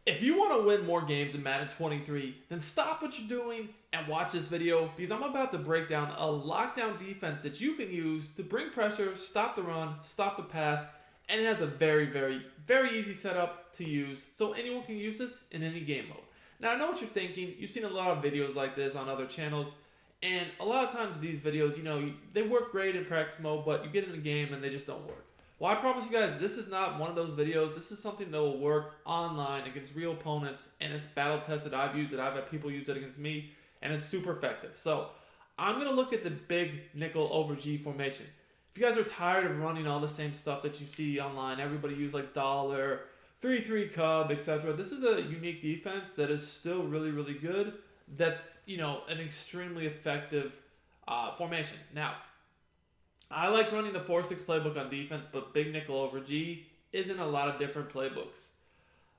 If you want to win more games in Madden 23, then stop what you're doing and watch this video because I'm about to break down a lockdown defense that you can use to bring pressure, stop the run, stop the pass, and it has a very easy setup to use, so anyone can use this in any game mode. Now I know what you're thinking. You've seen a lot of videos like this on other channels, and a lot of times these videos, they work great in practice mode, but you get in a game and they just don't work. Well, I promise you guys, this is not one of those videos. This is something that will work online against real opponents, and it's battle tested. I've used it. I've had people use it against me, and it's super effective. So I'm going to look at the big nickel over G formation. If you guys are tired of running all the same stuff that you see online, everybody use like dollar, 3-3 cub, etc. This is a unique defense that is still really good. That's, an extremely effective formation. Now, I like running the 4-6 playbook on defense, but big nickel over G is in a lot of different playbooks.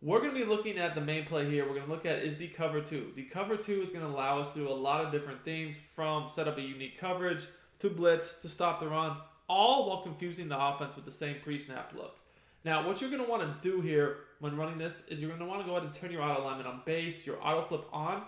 We're going to be looking at the main play here. We're going to look at is the cover 2. The cover 2 is going to allow us to do a lot of different things, from set up a unique coverage to blitz to stop the run, all while confusing the offense with the same pre-snap look. Now, what you're going to want to do here when running this is you're going to want to go ahead and turn your auto alignment on base, your auto flip on,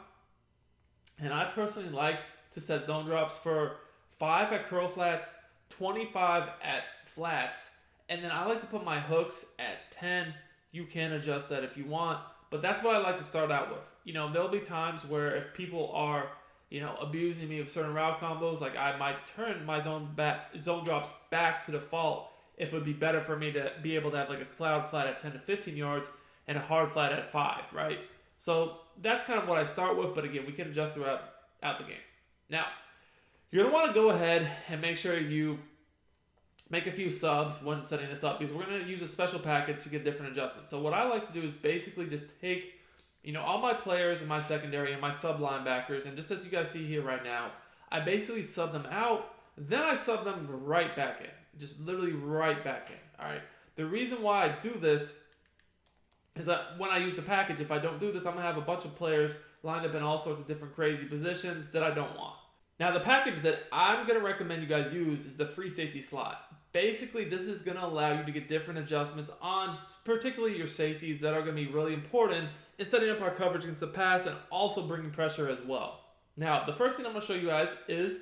and I personally like to set zone drops for 5 at curl flats, 25 at flats, and then I like to put my hooks at 10. You can adjust that if you want, but that's what I like to start out with. There'll be times where if people are, abusing me with certain route combos, like I might turn my zone drops back to default if it would be better for me to be able to have like a cloud flat at 10 to 15 yards and a hard flat at 5, right? So that's kind of what I start with, but again, we can adjust throughout the game. Now, you're going to want to go ahead and make sure you make a few subs when setting this up, because we're going to use a special package to get different adjustments. So what I like to do is basically just take, all my players in my secondary and my sub linebackers, and just as you guys see here right now, I basically sub them out, then I sub them right back in. Just literally right back in, all right? The reason why I do this is that when I use the package, if I don't do this, I'm going to have a bunch of players lined up in all sorts of different crazy positions that I don't want. Now, the package that I'm going to recommend you guys use is the free safety slot. Basically, this is going to allow you to get different adjustments on particularly your safeties that are going to be really important in setting up our coverage against the pass and also bringing pressure as well. Now, the first thing I'm going to show you guys is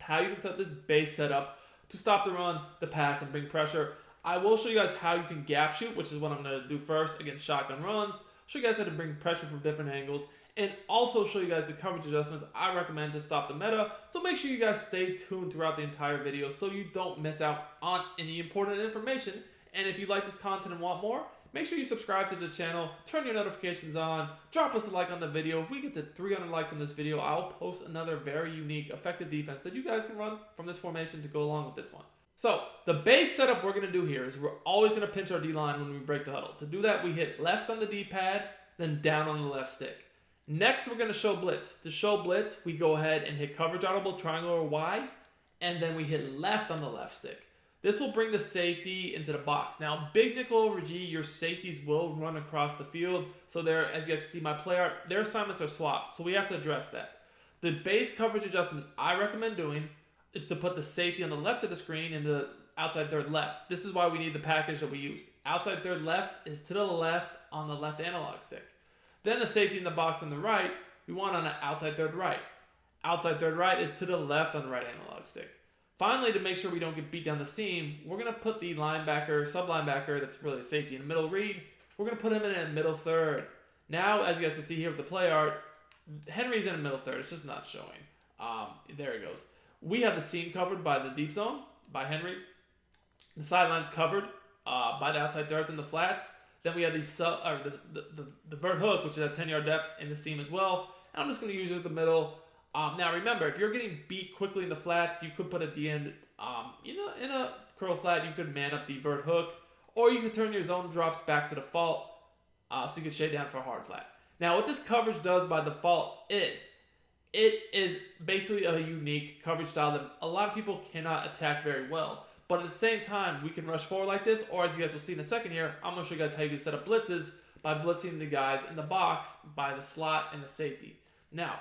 how you can set this base setup to stop the run, the pass, and bring pressure. I will show you guys how you can gap shoot, which is what I'm going to do first against shotgun runs. Show you guys how to bring pressure from different angles, and also show you guys the coverage adjustments I recommend to stop the meta. So make sure you guys stay tuned throughout the entire video so you don't miss out on any important information. And if you like this content and want more, make sure you subscribe to the channel, turn your notifications on, drop us a like on the video. If we get to 300 likes on this video, I'll post another very unique, effective defense that you guys can run from this formation to go along with this one. So the base setup we're going to do here is we're always going to pinch our D-line when we break the huddle. To do that, we hit left on the D-pad, then down on the left stick. Next, we're going to show blitz. To show blitz, we go ahead and hit coverage audible, triangle or Y, and then we hit left on the left stick. This will bring the safety into the box. Now, big nickel over G, your safeties will run across the field. So there, as you guys see my play art, their assignments are swapped. So we have to address that. The base coverage adjustment I recommend doing is to put the safety on the left of the screen and the outside third left. This is why we need the package that we used. Outside third left is to the left on the left analog stick. Then the safety in the box on the right, we want on the outside third right. Outside third right is to the left on the right analog stick. Finally, to make sure we don't get beat down the seam, we're going to put the linebacker, sub-linebacker, that's really a safety in the middle read. We're going to put him in the middle third. Now, as you guys can see here with the play art, Henry's in the middle third. It's just not showing. There he goes. We have the seam covered by the deep zone, by Henry. The sideline's covered by the outside third and the flats. Then we have the vert hook, which is at 10-yard depth in the seam as well. And I'm just going to use it at the middle. Now remember, if you're getting beat quickly in the flats, you could put at the end, in a curl flat, you could man up the vert hook, or you could turn your zone drops back to default, so you could shade down for a hard flat. Now what this coverage does by default is, it is basically a unique coverage style that a lot of people cannot attack very well. But at the same time, we can rush forward like this, or as you guys will see in a second here, I'm going to show you guys how you can set up blitzes by blitzing the guys in the box by the slot and the safety. Now,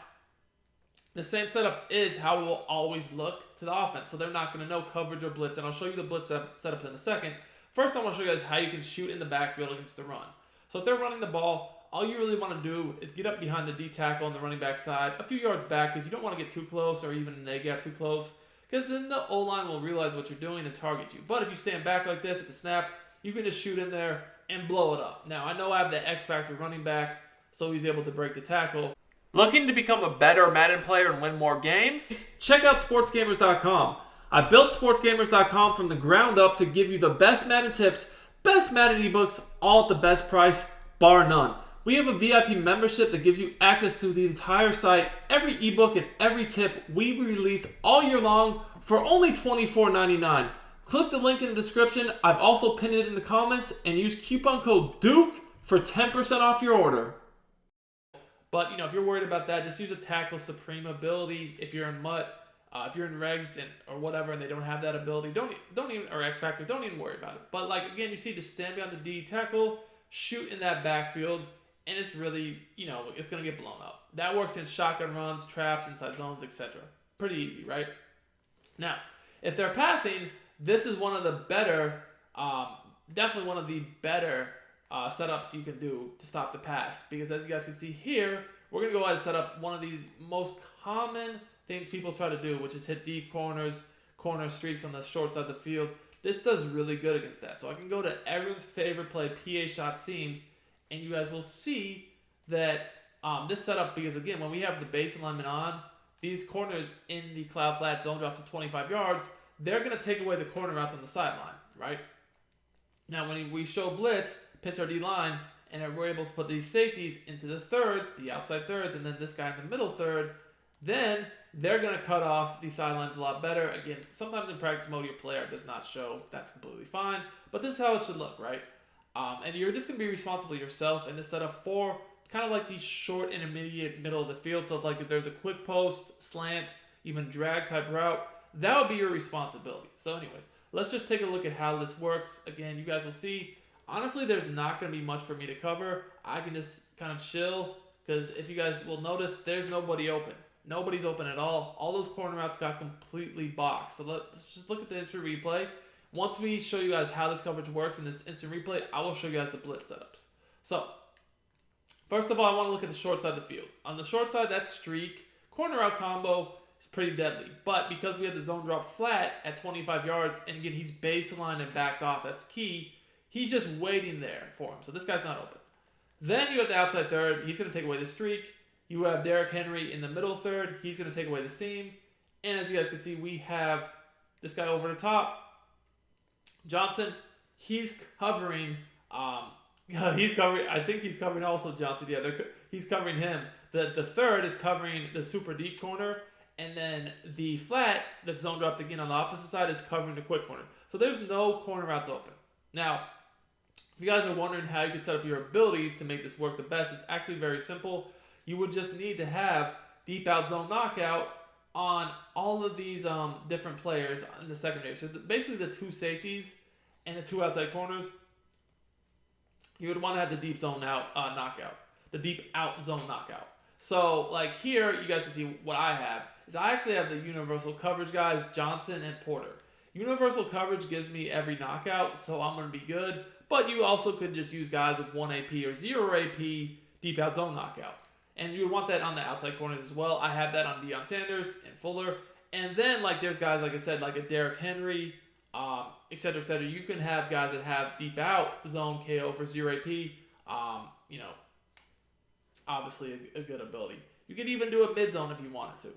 the same setup is how it will always look to the offense, so they're not going to know coverage or blitz, and I'll show you the blitz setups in a second. First, I want to show you guys how you can shoot in the backfield against the run. So if they're running the ball, all you really want to do is get up behind the D tackle on the running back side, a few yards back, because you don't want to get too close or even they get too close, because then the O-line will realize what you're doing and target you. But if you stand back like this at the snap, you can just shoot in there and blow it up. Now, I know I have the X-Factor running back, so he's able to break the tackle. Looking to become a better Madden player and win more games? Check out sportsgamers.com. I built sportsgamers.com from the ground up to give you the best Madden tips, best Madden ebooks, all at the best price, bar none. We have a VIP membership that gives you access to the entire site, every ebook and every tip we release all year long for only $24.99. Click the link in the description. I've also pinned it in the comments, and use coupon code DUKE for 10% off your order. But, if you're worried about that, just use a tackle supreme ability. If you're in MUT, if you're in regs or whatever, and they don't have that ability, don't even, or X Factor, don't even worry about it. But again, you see, just stand behind the D tackle, shoot in that backfield, and it's really, it's gonna get blown up. That works in shotgun runs, traps, inside zones, etc. Pretty easy, right? Now, if they're passing, this is one of the better, definitely one of the better setups you can do to stop the pass, because as you guys can see here, we're going to go ahead and set up one of these most common things people try to do, which is hit deep corner streaks on the short side of the field. This does really good against that. So I can go to everyone's favorite play, PA shot seams, and you guys will see that this setup, because again, when we have the base alignment on, these corners in the cloud flat zone drop to 25 yards, they're going to take away the corner routes on the sideline, right? Now, when we show blitz, pinch our D-line, and we're able to put these safeties into the thirds, the outside thirds, and then this guy in the middle third, then they're going to cut off these sidelines a lot better. Again, sometimes in practice mode, your player does not show. That's completely fine. But this is how it should look, right? And you're just going to be responsible yourself in this setup for kind of like these short, intermediate, middle of the field. So if there's a quick post, slant, even drag type route, that would be your responsibility. So anyways, let's just take a look at how this works. Again, you guys will see, honestly, there's not going to be much for me to cover. I can just kind of chill, because if you guys will notice, there's nobody open. Nobody's open at all. All those corner routes got completely boxed. So let's just look at the instant replay. Once we show you guys how this coverage works in this instant replay, I will show you guys the blitz setups. So, first of all, I want to look at the short side of the field. On the short side, that streak, corner out combo, is pretty deadly. But because we had the zone drop flat at 25 yards, and again, he's baseline and backed off, that's key, he's just waiting there for him. So this guy's not open. Then you have the outside third. He's going to take away the streak. You have Derrick Henry in the middle third. He's going to take away the seam. And as you guys can see, we have this guy over the top. Johnson, he's covering, I think he's covering also Johnson. Yeah, he's covering him. The third is covering the super deep corner. And then the flat that's zone dropped again on the opposite side is covering the quick corner. So there's no corner routes open. Now, if you guys are wondering how you can set up your abilities to make this work the best, it's actually very simple. You would just need to have deep out zone knockout on all of these different players in the secondary. So basically the two safeties and the two outside corners, you would want to have the deep zone out knockout, the deep out zone knockout. So like here, you guys can see what I have is I actually have the universal coverage guys, Johnson and Porter. Universal coverage gives me every knockout, so I'm going to be good. But you also could just use guys with 1 AP or 0 AP deep out zone knockout. And you would want that on the outside corners as well. I have that on Deion Sanders and Fuller. And then there's guys, like I said, like a Derrick Henry, et cetera, et cetera. You can have guys that have deep out zone KO for 0 AP. Obviously a good ability. You could even do a mid zone if you wanted to.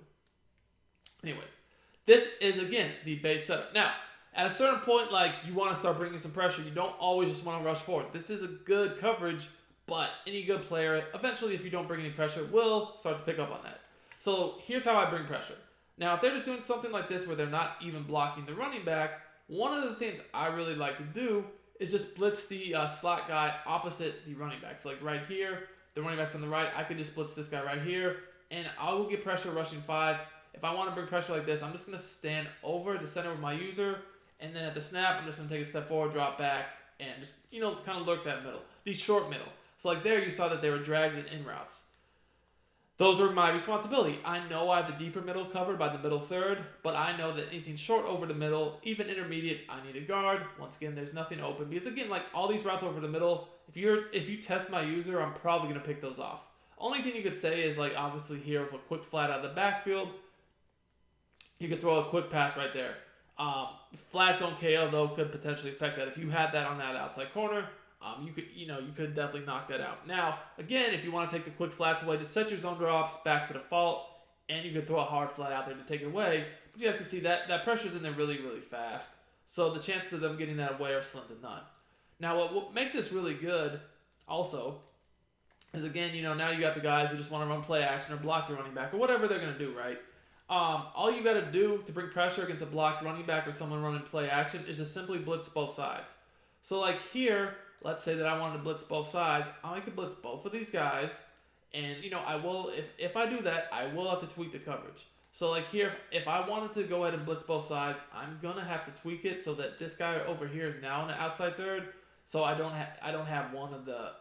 Anyways, this is, again, the base setup. Now, at a certain point, you want to start bringing some pressure. You don't always just want to rush forward. This is a good coverage, but any good player, eventually, if you don't bring any pressure, will start to pick up on that. So here's how I bring pressure. Now, if they're just doing something like this where they're not even blocking the running back, one of the things I really like to do is just blitz the slot guy opposite the running back. So right here, the running back's on the right, I could just blitz this guy right here, and I will get pressure rushing 5. If I want to bring pressure like this, I'm just going to stand over the center of my user, and then at the snap, I'm just going to take a step forward, drop back, and just, kind of lurk that middle, the short middle. So there you saw that there were drags and in routes. Those are my responsibility. I know I have the deeper middle covered by the middle third, but I know that anything short over the middle, even intermediate, I need a guard. Once again, there's nothing open because again, like all these routes over the middle, if you test my user, I'm probably gonna pick those off. Only thing you could say is like obviously here with a quick flat out of the backfield, you could throw a quick pass right there. Flat zone KO though could potentially affect that. If you had that on that outside corner, you could definitely knock that out. Now, again, if you want to take the quick flats away, just set your zone drops back to default, and you could throw a hard flat out there to take it away. But you guys can see that pressure's in there really, really fast. So the chances of them getting that away are slim to none. Now, what makes this really good, also, is again, now you got the guys who just want to run play action or block the running back or whatever they're gonna do, right? All you got to do to bring pressure against a blocked running back or someone running play action is just simply blitz both sides. So like here, let's say that I wanted to blitz both sides. I could blitz both of these guys, and I will, if I do that, I will have to tweak the coverage. So like here, if I wanted to go ahead and blitz both sides, I'm gonna have to tweak it so that this guy over here is now in the outside third. So I don't have one of the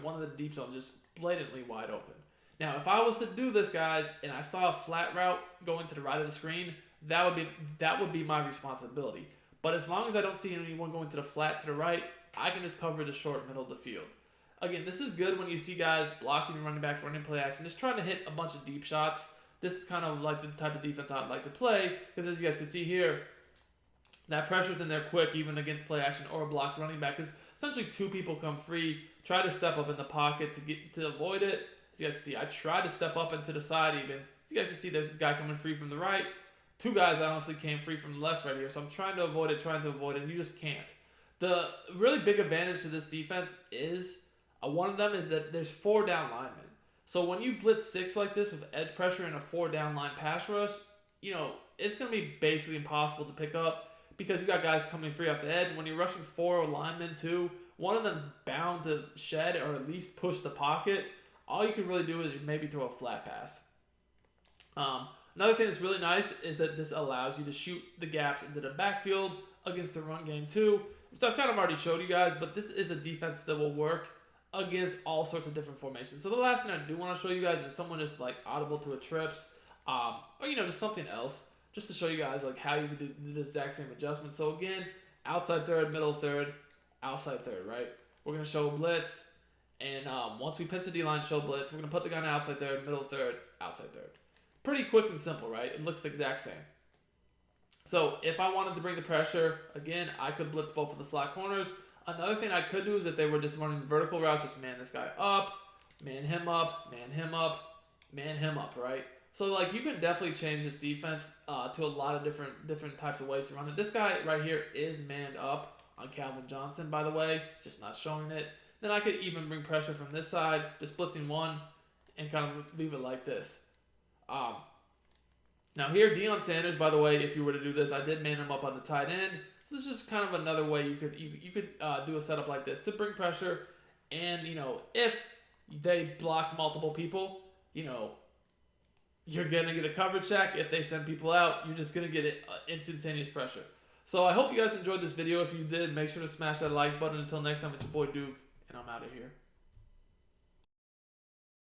one of the deep zones just blatantly wide open. Now, if I was to do this, guys, and I saw a flat route going to the right of the screen, that would be my responsibility. But as long as I don't see anyone going to the flat to the right, I can just cover the short middle of the field. Again, this is good when you see guys blocking the running back, running play action, just trying to hit a bunch of deep shots. This is kind of like the type of defense I'd like to play, because as you guys can see here, that pressure's in there quick, even against play action or a blocked running back, because essentially two people come free, try to step up in the pocket to avoid it. As you guys can see, I tried to step up into the side even. As you guys can see, there's a guy coming free from the right. Two guys honestly came free from the left right here, so I'm trying to avoid it, and you just can't. The really big advantage to this defense is, one of them is that there's 4 down linemen. So when you blitz 6 like this with edge pressure and a 4 down line pass rush, it's going to be basically impossible to pick up because you got guys coming free off the edge. When you're rushing 4 linemen too, one of them's bound to shed or at least push the pocket. All you can really do is maybe throw a flat pass. Another thing that's really nice is that this allows you to shoot the gaps into the backfield against the run game too. So I've kind of already showed you guys, but this is a defense that will work against all sorts of different formations. So the last thing I do want to show you guys is someone just like audible to a trips, or just something else, just to show you guys like how you can do the exact same adjustment. So again, outside third, middle third, outside third, right? We're gonna show blitz, and once we pinch the D line, show blitz. We're gonna put the guy in outside third, middle third, outside third. Pretty quick and simple, right? It looks the exact same. So if I wanted to bring the pressure, again, I could blitz both of the slot corners. Another thing I could do is if they were just running vertical routes, just man this guy up, man him up, man him up, man him up, right? So like you can definitely change this defense to a lot of different types of ways to run it. This guy right here is manned up on Calvin Johnson, by the way. It's just not showing it. Then I could even bring pressure from this side, just blitzing one, and kind of leave it like this. Now here, Deion Sanders, by the way, if you were to do this, I did man him up on the tight end. So this is just kind of another way you could do a setup like this to bring pressure. And, if they block multiple people, you're going to get a coverage check. If they send people out, you're just going to get instantaneous pressure. So I hope you guys enjoyed this video. If you did, make sure to smash that like button. Until next time, it's your boy Duke, and I'm out of here.